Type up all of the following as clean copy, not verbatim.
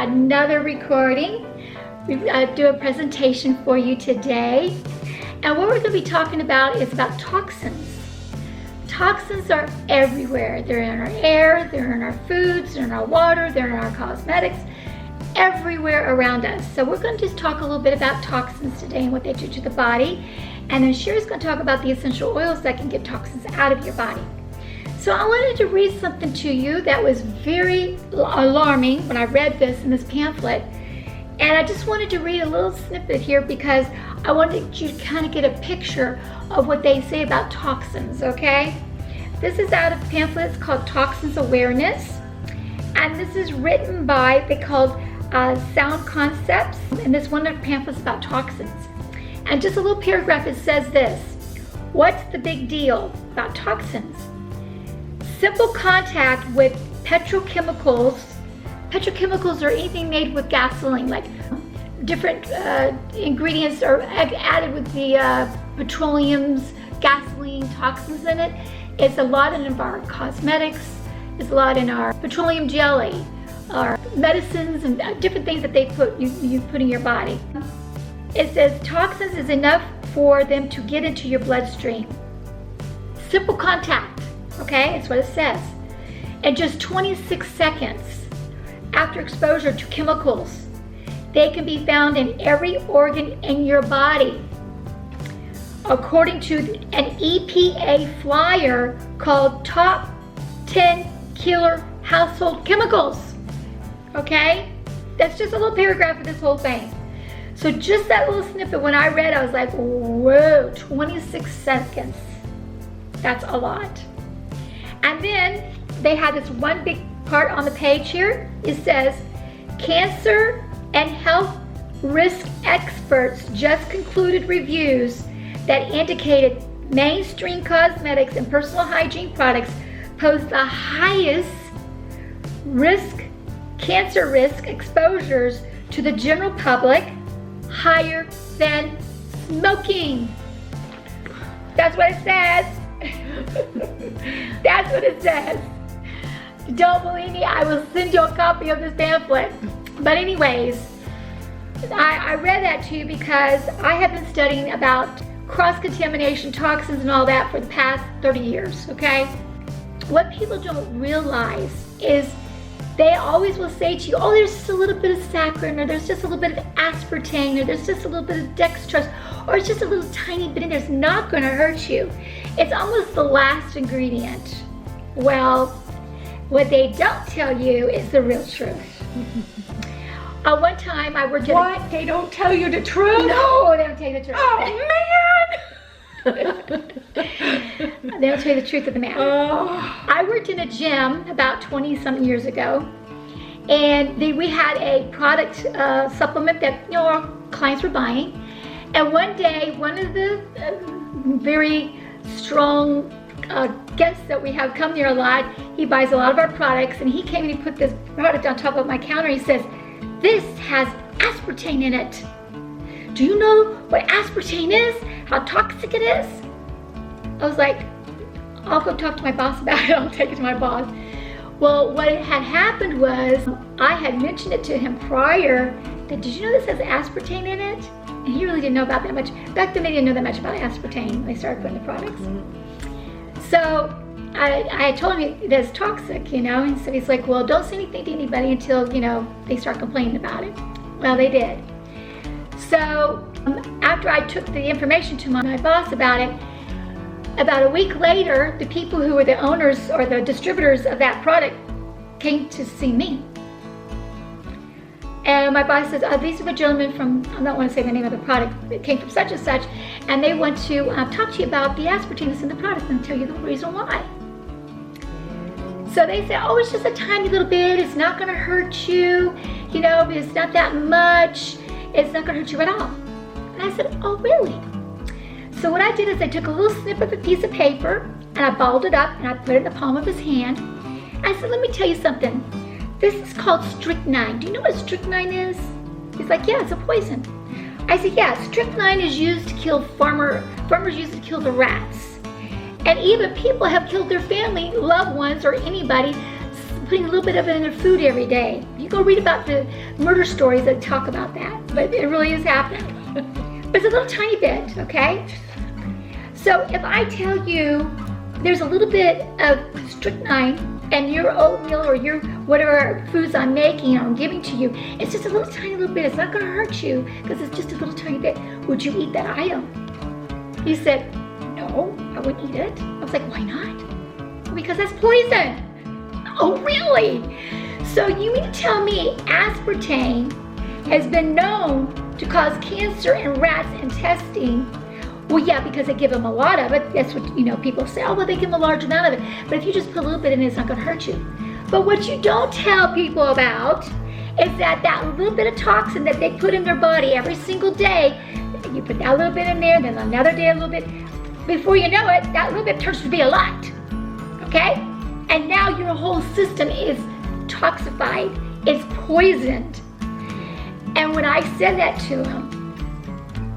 another recording. We do a presentation for you today. And what we're going to be talking about is about toxins. Toxins are everywhere. They're in our air, they're in our foods, they're in our water, they're in our cosmetics, everywhere around us. So we're going to just talk a little bit about toxins today and what they do to the body. And then Sherry's going to talk about the essential oils that can get toxins out of your body. So I wanted to read something to you that was very alarming when I read this in this pamphlet. And I just wanted to read a little snippet here because I wanted you to kind of get a picture of what they say about toxins, okay? This is out of a pamphlet. It's called Toxins Awareness. And this is written by, they called Sound Concepts. And this one of the pamphlets about toxins. And just a little paragraph, it says this: what's the big deal about toxins? Simple contact with petrochemicals. Petrochemicals are anything made with gasoline, like different ingredients are added with the petroleum's gasoline toxins in it. It's a lot in our cosmetics, it's a lot in our petroleum jelly, our medicines and different things that they put you put in your body. It says toxins is enough for them to get into your bloodstream. Simple contact, okay, that's what it says. In just 26 seconds after exposure to chemicals, they can be found in every organ in your body. According to an EPA flyer called Top 10 Killer Household Chemicals. Okay? That's just a little paragraph of this whole thing. So just that little snippet, when I read, I was like, whoa, 26 seconds. That's a lot. And then they have this one big part on the page here. It says, cancer and health risk experts just concluded reviews that indicated mainstream cosmetics and personal hygiene products pose the highest risk, cancer risk exposures to the general public, higher than smoking. That's what it says. That's what it says. Don't believe me? I will send you a copy of this pamphlet. But anyways, I read that to you because I have been studying about cross-contamination, toxins and all that for the past 30 years, okay? What people don't realize is they always will say to you, oh, there's just a little bit of saccharin, or there's just a little bit of aspartame, or there's just a little bit of dextrose, or it's just a little tiny bit in there. It's not going to hurt you. It's almost the last ingredient. Well, what they don't tell you is the real truth. One time I worked at What? They don't tell you the truth? No, they don't tell you the truth. Oh, man! They don't tell you the truth of the matter. Oh. I worked in a gym about 20-something years ago, and we had a product supplement that our clients were buying. And one day, one of the very strong guests that we have come here a lot, he buys a lot of our products, and he came and he put this product on top of my counter. He says, "This has aspartame in it. Do you know what aspartame is? How toxic it is?" I was like, I'll go talk to my boss about it. I'll take it to my boss. Well, what had happened was I had mentioned it to him prior that, did you know this has aspartame in it? And he really didn't know about that much. Back then they didn't know that much about aspartame when they started putting the products. So I told him it is toxic, and so he's like, well, don't say anything to anybody until, they start complaining about it. Well, they did. So after I took the information to my boss about it, about a week later, the people who were the owners or the distributors of that product came to see me. And my boss says, these are the gentlemen from, I don't want to say the name of the product, it came from such and such, and they want to talk to you about the aspartame that's in the product and tell you the reason why. So they say, oh, it's just a tiny little bit, it's not going to hurt you, it's not that much, it's not going to hurt you at all. And I said, oh, really? So what I did is I took a little snip of a piece of paper, and I balled it up, and I put it in the palm of his hand. I said, let me tell you something. This is called strychnine. Do you know what strychnine is? He's like, yeah, it's a poison. I said, yeah, strychnine is used to kill farmers use it to kill the rats. And even people have killed their family, loved ones, or anybody putting a little bit of it in their food every day. You go read about the murder stories that talk about that, but it really is happening. But it's a little tiny bit, okay? So if I tell you there's a little bit of strychnine and your oatmeal or your whatever foods I'm making or I'm giving to you, it's just a little tiny little bit. It's not going to hurt you because it's just a little tiny bit. Would you eat that item? He said, no, I wouldn't eat it. I was like, why not? Because that's poison. Oh, really? So you mean to tell me aspartame has been known to cause cancer in rats in testing? Well, yeah, because they give them a lot of it. That's what, people say, oh, well, they give them a large amount of it. But if you just put a little bit in it, it's not going to hurt you. But what you don't tell people about is that little bit of toxin that they put in their body every single day, you put that little bit in there, then another day a little bit. Before you know it, that little bit turns to be a lot, okay? And now your whole system is toxified. It's poisoned. And when I said that to him,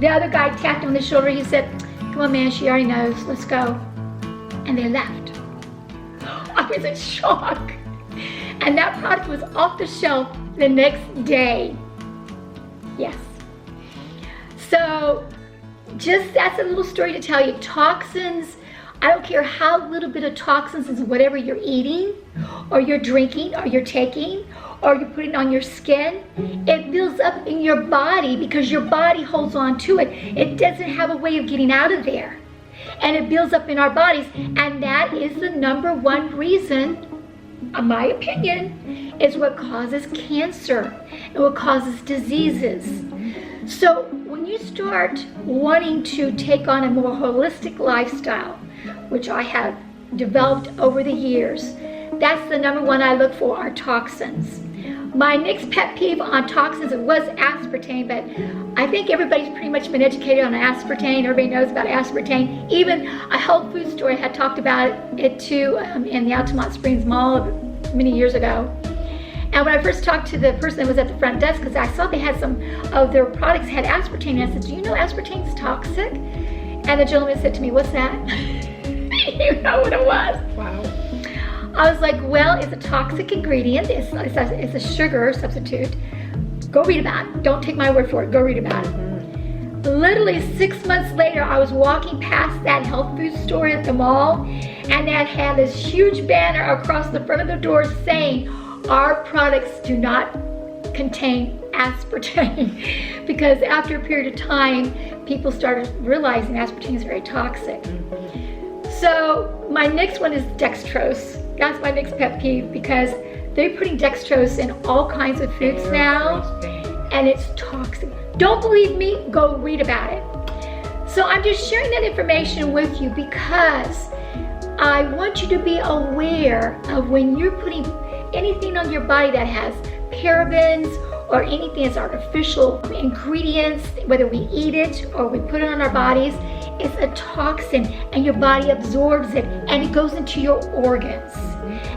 the other guy tapped him on the shoulder. He said, come on, man, she already knows. Let's go. And they left. I was in shock. And that product was off the shelf the next day. Yes. So that's a little story to tell you. Toxins, I don't care how little bit of toxins is whatever you're eating or you're drinking or you're taking or you're putting on your skin, it builds up in your body because your body holds on to it. It doesn't have a way of getting out of there. And it builds up in our bodies. And that is the number one reason, in my opinion, is what causes cancer and what causes diseases. So when you start wanting to take on a more holistic lifestyle, which I have developed over the years, that's the number one I look for are toxins. My next pet peeve on toxins, it was aspartame, but I think everybody's pretty much been educated on aspartame. Everybody knows about aspartame. Even a health food store had talked about it too in the Altamont Springs Mall many years ago. And when I first talked to the person that was at the front desk, because I saw they had some of their products had aspartame, and I said, do you know aspartame's toxic? And the gentleman said to me, what's that? You know what it was. Wow. I was like, well, it's a toxic ingredient. It's a sugar substitute. Go read about it. Don't take my word for it. Go read about it. Literally 6 months later, I was walking past that health food store at the mall, and that had this huge banner across the front of the door saying, our products do not contain aspartame. Because after a period of time, people started realizing aspartame is very toxic. So my next one is dextrose. That's my next pet peeve because they're putting dextrose in all kinds of foods now, and it's toxic. Don't believe me? Go read about it. So I'm just sharing that information with you because I want you to be aware of when you're putting anything on your body that has parabens or anything that's artificial ingredients, whether we eat it or we put it on our bodies, it's a toxin and your body absorbs it and it goes into your organs.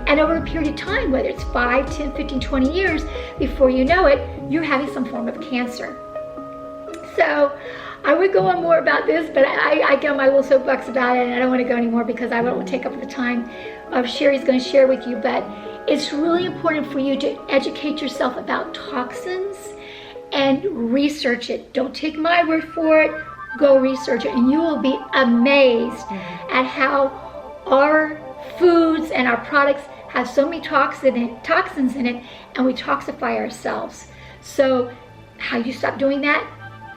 And over a period of time, whether it's 5, 10, 15, 20 years, before you know it, you're having some form of cancer. So I would go on more about this, but I get on my little soapbox about it and I don't want to go anymore because I won't take up the time Sherry's going to share with you. But it's really important for you to educate yourself about toxins and research it. Don't take my word for it. Go research it and you will be amazed at how our foods and our products have so many toxins in it, and we toxify ourselves. So how you stop doing that?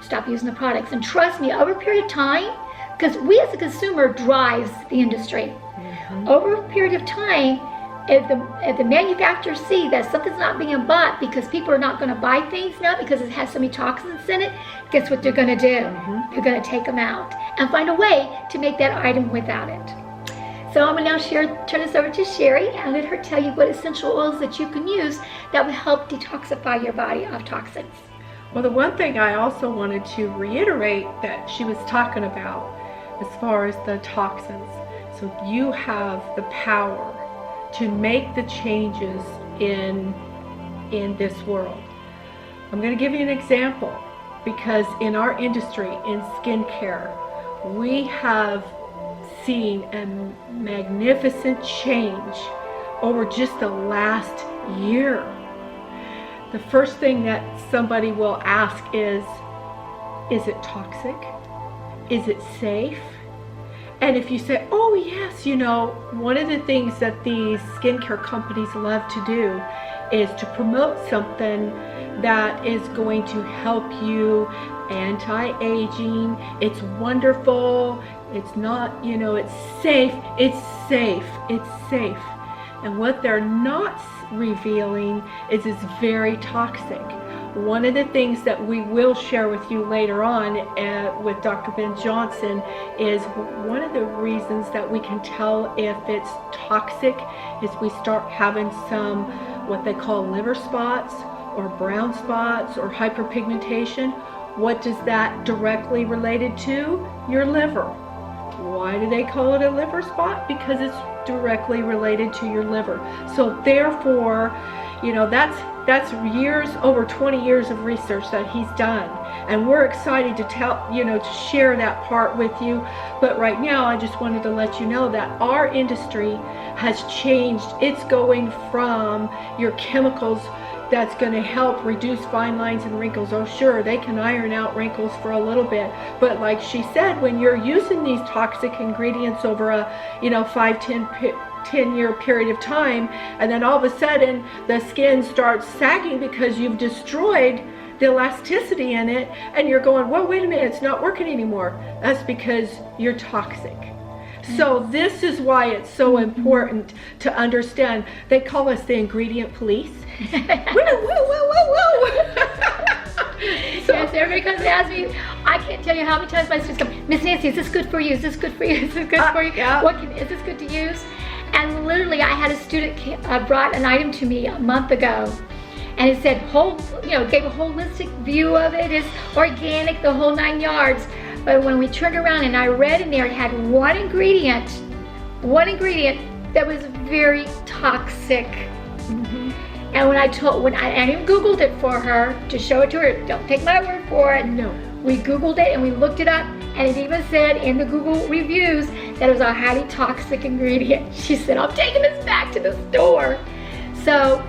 Stop using the products. And trust me, over a period of time, because we as a consumer drives the industry. Over a period of time, if the manufacturers see that something's not being bought because people are not going to buy things now because it has so many toxins in it, guess what they're going to do? They're going to take them out and find a way to make that item without it. So I'm going to now turn this over to Sherry and let her tell you what essential oils that you can use that will help detoxify your body of toxins. Well, the one thing I also wanted to reiterate that she was talking about as far as the toxins. So you have the power to make the changes in this world. I'm going to give you an example because in our industry, in skincare, we have seen a magnificent change over just the last year. The first thing that somebody will ask is it toxic? Is it safe? And if you say, oh yes, you know, one of the things that these skincare companies love to do is to promote something that is going to help you anti-aging. It's wonderful. It's not, you know, it's safe. It's safe. It's safe. And what they're not revealing is it's very toxic. One of the things that we will share with you later on with Dr. Ben Johnson is one of the reasons that we can tell if it's toxic is we start having some what they call liver spots or brown spots or hyperpigmentation. What does that directly related to? Your liver. Why do they call it a liver spot? Because it's directly related to your liver. So therefore, you know, that's years, over 20 years of research that he's done. And we're excited to tell, you know, to share that part with you. But right now, I just wanted to let you know that our industry has changed. It's going from your chemicals that's going to help reduce fine lines and wrinkles. Oh sure, they can iron out wrinkles for a little bit, but like she said, when you're using these toxic ingredients over a, you know, 5-10 year period of time, and then all of a sudden the skin starts sagging because you've destroyed the elasticity in it, and you're going, well, wait a minute, it's not working anymore. That's because you're toxic. So this is why it's so important to understand. They call us the ingredient police. Woo, woo, woo, woo, woo. So, yes, everybody comes and asks me, I can't tell you how many times my students come, Miss Nancy, is this good for you? Is this good for you? Is this good for you? Yeah. Is this good to use? And literally, I had a student brought an item to me a month ago, and it said, gave a holistic view of it. It's organic, the whole 9 yards. But when we turned around and I read in there, it had one ingredient that was very toxic. Mm-hmm. And when I even Googled it for her to show it to her, don't take my word for it. No. We Googled it and we looked it up, and it even said in the Google reviews that it was a highly toxic ingredient. She said, I'm taking this back to the store. So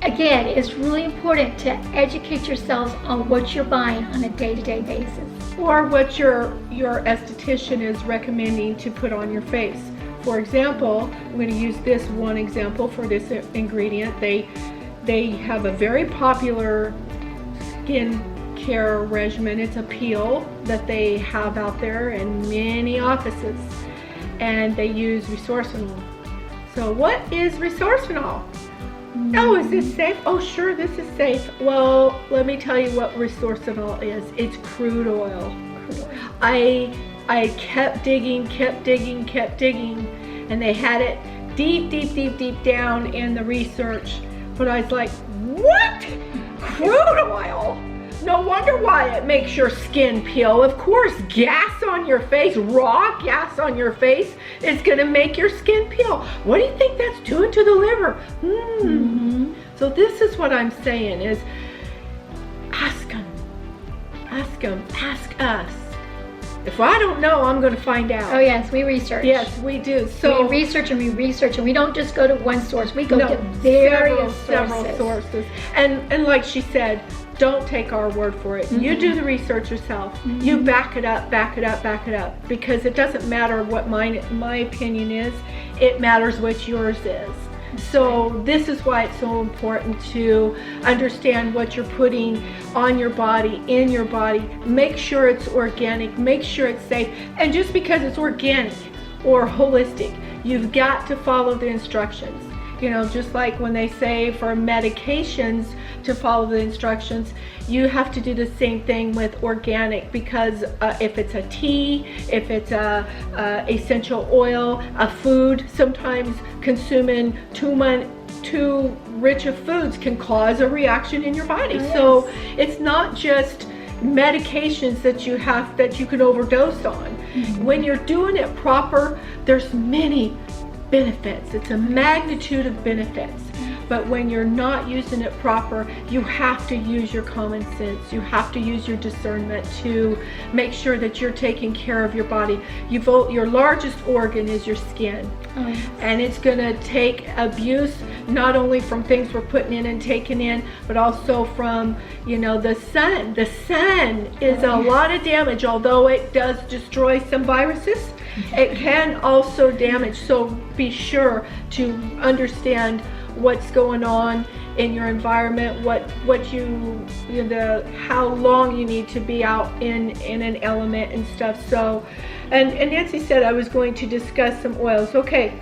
again, it's really important to educate yourselves on what you're buying on a day-to-day basis. Or what your esthetician is recommending to put on your face. For example, I'm going to use this one example for this ingredient. They have a very popular skin care regimen. It's a peel that they have out there in many offices, and they use resorcinol. So what is resorcinol? Oh, is this safe? Oh, sure, this is safe. Well, let me tell you what resorcinol is. It's crude oil. I kept digging, and they had it deep down in the research. But I was like, what? Crude oil? No wonder why it makes your skin peel. Of course, gas on your face, raw gas on your face is gonna make your skin peel. What do you think that's doing to the liver? Mm-hmm. So this is what I'm saying is, ask them, ask us. If I don't know, I'm going to find out. Oh yes, we research. Yes, we do. So we research, and we don't just go to one source. We go to various several sources. And like she said, don't take our word for it. Mm-hmm. You do the research yourself. Mm-hmm. You back it up, because it doesn't matter what my opinion is. It matters what yours is. So this is why it's so important to understand what you're putting on your body, in your body. Make sure it's organic, make sure it's safe. And just because it's organic or holistic, you've got to follow the instructions. You know, just like when they say for medications to follow the instructions, you have to do the same thing with organic, because if it's a tea, if it's a essential oil, a food, sometimes consuming too rich of foods can cause a reaction in your body. Yes. So it's not just medications that you can overdose on. Mm-hmm. When you're doing it proper, there's many benefits. It's a magnitude of benefits. but when you're not using it proper, you have to use your common sense. You have to use your discernment to make sure that you're taking care of your body. Your largest organ is your skin. Oh, yes. And it's going to take abuse, not only from things we're putting in and taking in, but also from, the sun. The sun is a lot of damage. Although it does destroy some viruses, it can also damage. So be sure to understand what's going on in your environment, how long you need to be out in an element and stuff. So, and Nancy said I was going to discuss some oils. Okay,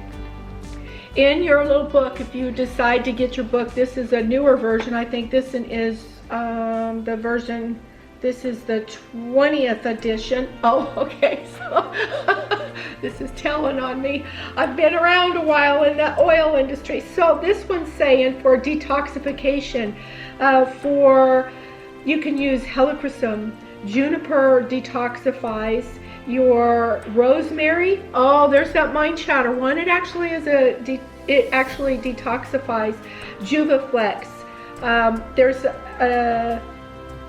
in your little book, if you decide to get your book, this is a newer version. I think this is the version. This is the 20th edition. Oh, okay. So this is telling on me. I've been around a while in the oil industry. So this one's saying for detoxification, you can use helichrysum. Juniper detoxifies. Your rosemary. Oh, there's that mind chatter one. It actually detoxifies. Juvaflex.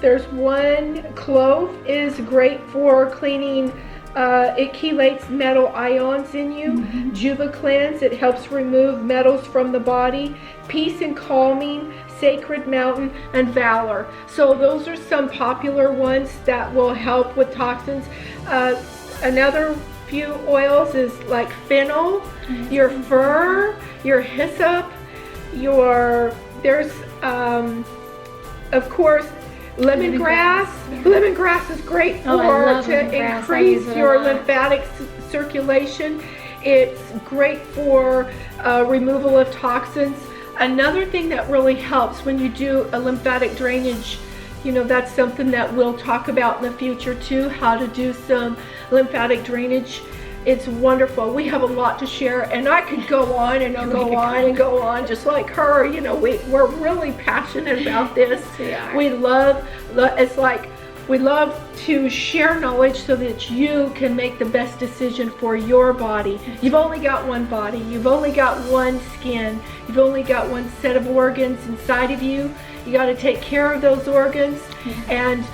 There's one, clove is great for cleaning. It chelates metal ions in you. Juva cleanse, it helps remove metals from the body. Peace and calming, sacred mountain, and valor. So those are some popular ones that will help with toxins. Another few oils is like fennel, your fir, your hyssop, there's of course lemongrass. Lemongrass is great to increase your lymphatic circulation. It's great for removal of toxins. Another thing that really helps when you do a lymphatic drainage, that's something that we'll talk about in the future too, how to do some lymphatic drainage. It's wonderful. We have a lot to share, and I could go on and go on and go on just like her. We're really passionate about this. We love to share knowledge so that you can make the best decision for your body. You've only got one body. You've only got one skin. You've only got one set of organs inside of you. You got to take care of those organs. And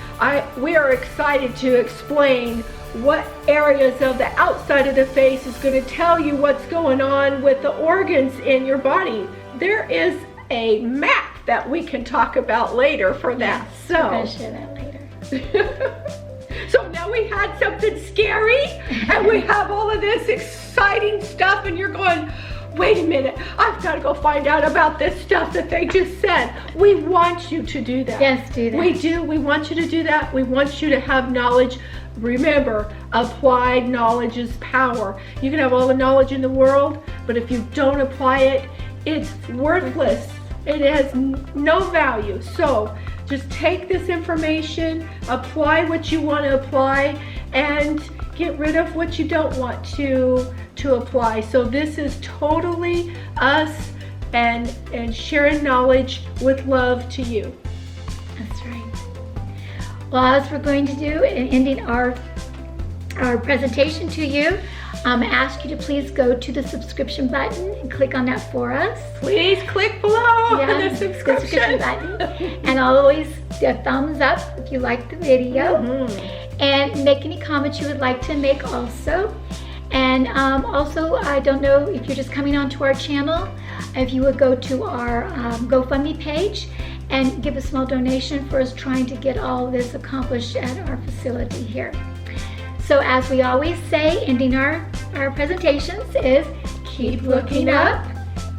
we are excited to explain what areas of the outside of the face is going to tell you what's going on with the organs in your body. There is a map that we can talk about later for that. Yes, we're going to share that later. So now we had something scary and we have all of this exciting stuff, and you're going, wait a minute, I've got to go find out about this stuff that they just said. We want you to do that. Yes, do that. We do. We want you to do that. We want you to have knowledge. Remember, applied knowledge is power. You can have all the knowledge in the world, but if you don't apply it, it's worthless. It has no value. So just take this information, apply what you want to apply, and get rid of what you don't want to apply. So this is totally us and sharing knowledge with love to you. That's right. Well, as we're going to do in ending our presentation to you, ask you to please go to the subscription button and click on that for us. Please click below the subscription button. And always a thumbs up if you like the video. And make any comments you would like to make also. And also, I don't know if you're just coming onto our channel, if you would go to our GoFundMe page and give a small donation for us trying to get all this accomplished at our facility here. So as we always say, ending our presentations is keep looking up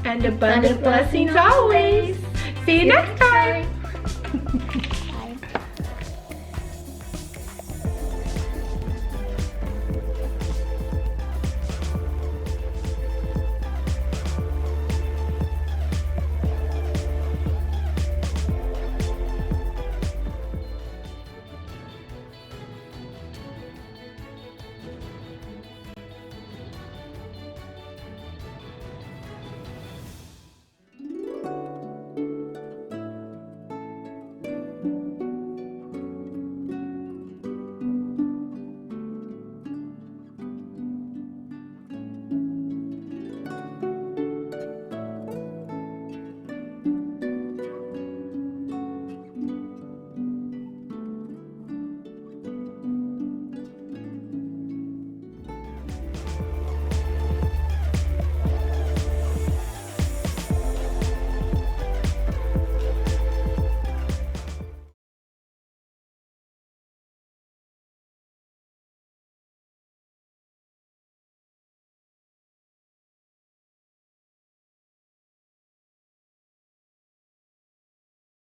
and abundant blessings always. See you next time.